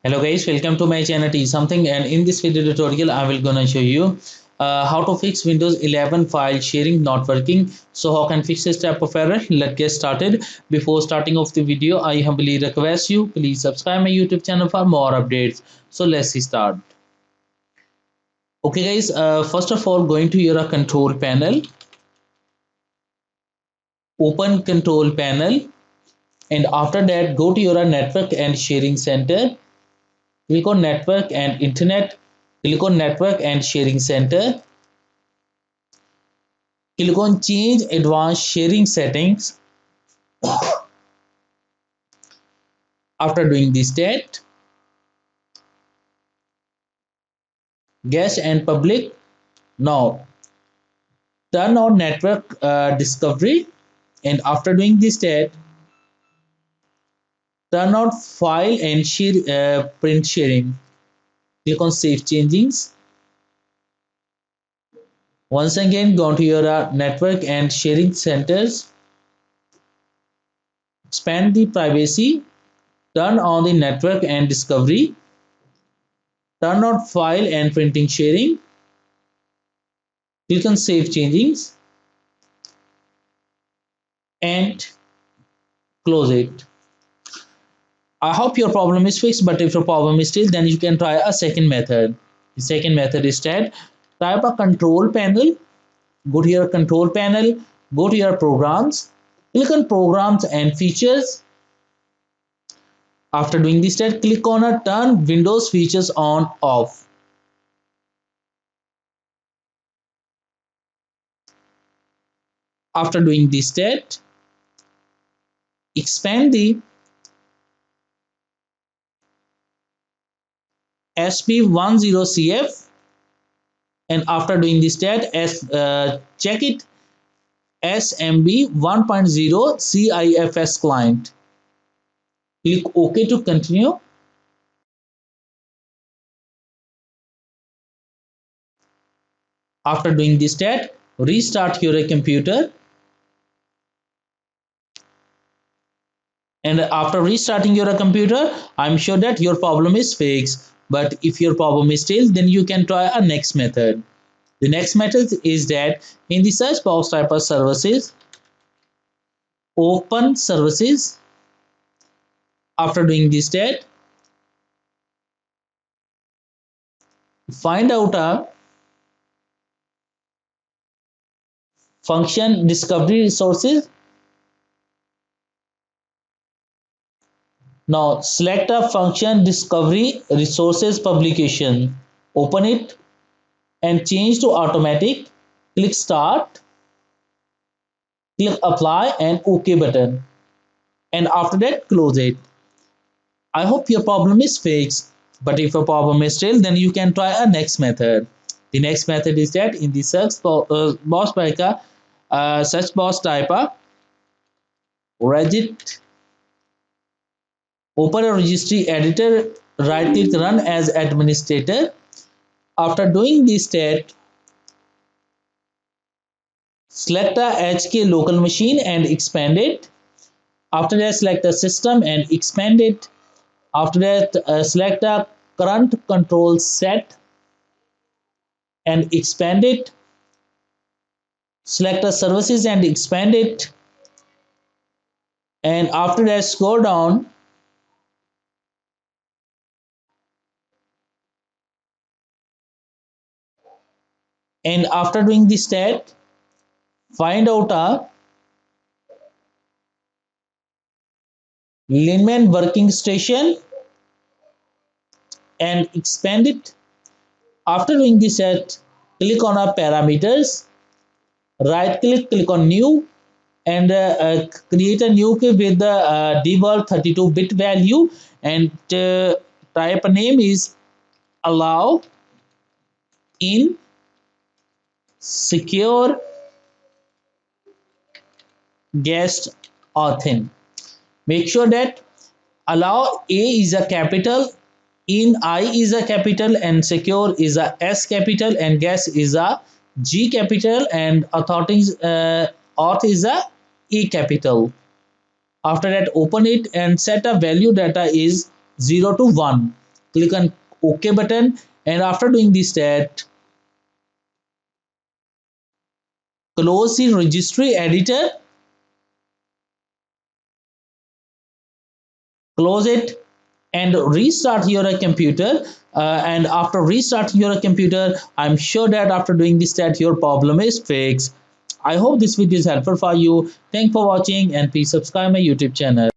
Hello guys, welcome to my channel T something, and in this video tutorial I will gonna show you how to fix Windows 11 file sharing not working. So how can fix this type of error? Let's get started. Before starting off the video, I humbly request you please subscribe my YouTube channel for more updates. So let's start. Okay guys, first of all going to your control panel, open control panel, and after that go to your network and sharing center. Click on network and internet. Click on network and sharing center. Click on change advanced sharing settings. After doing this state, guest and public. Now turn on network discovery, and after doing this state, turn on file and share print sharing. Click on save changings. Once again go to your network and sharing centers. Expand the privacy. Turn on the network and discovery. Turn on file and printing sharing. Click on save changings and close it. I hope your problem is fixed, but if your problem is still, then you can try a second method. The second method is that type a control panel, go to your control panel, go to your programs, click on programs and features. After doing this step, click on a turn Windows features on off. After doing this step, expand the SP10CF, and after doing this step, check it SMB 1.0 CIFS client. Click OK to continue. After doing this step, restart your computer. And after restarting your computer, I'm sure that your problem is fixed. But if your problem is still, then you can try a next method. The next method is that in the search box type of services, open services. After doing this step, find out a function discovery resources. Now select a function discovery resources publication. Open it and change to automatic. Click start. Click apply and OK button. And after that close it. I hope your problem is fixed, but if your problem is still, then you can try a next method. The next method is that in the box picker search box type a regit, open a registry editor, right click run as administrator. After doing this step, select a HK local machine and expand it. After that, select a system and expand it. After that, select a current control set and expand it. Select a services and expand it. And after that, scroll down and after doing this step, find out a Linman working station and expand it. After doing this step, click on our parameters, right click, click on new, and create a new key with the default 32-bit value, and type name is allow in secure guest authn. Make sure that allow A is a capital, in I is a capital, and secure is a S capital, and guest is a G capital, and auth is a E capital. After that, open it and set a value data is 0 to 1. click on OK button, and after doing this that, close the registry editor, close it, and restart your computer. And after restarting your computer, I'm sure that after doing this that your problem is fixed. I hope this video is helpful for you. Thanks for watching, and please subscribe my YouTube channel.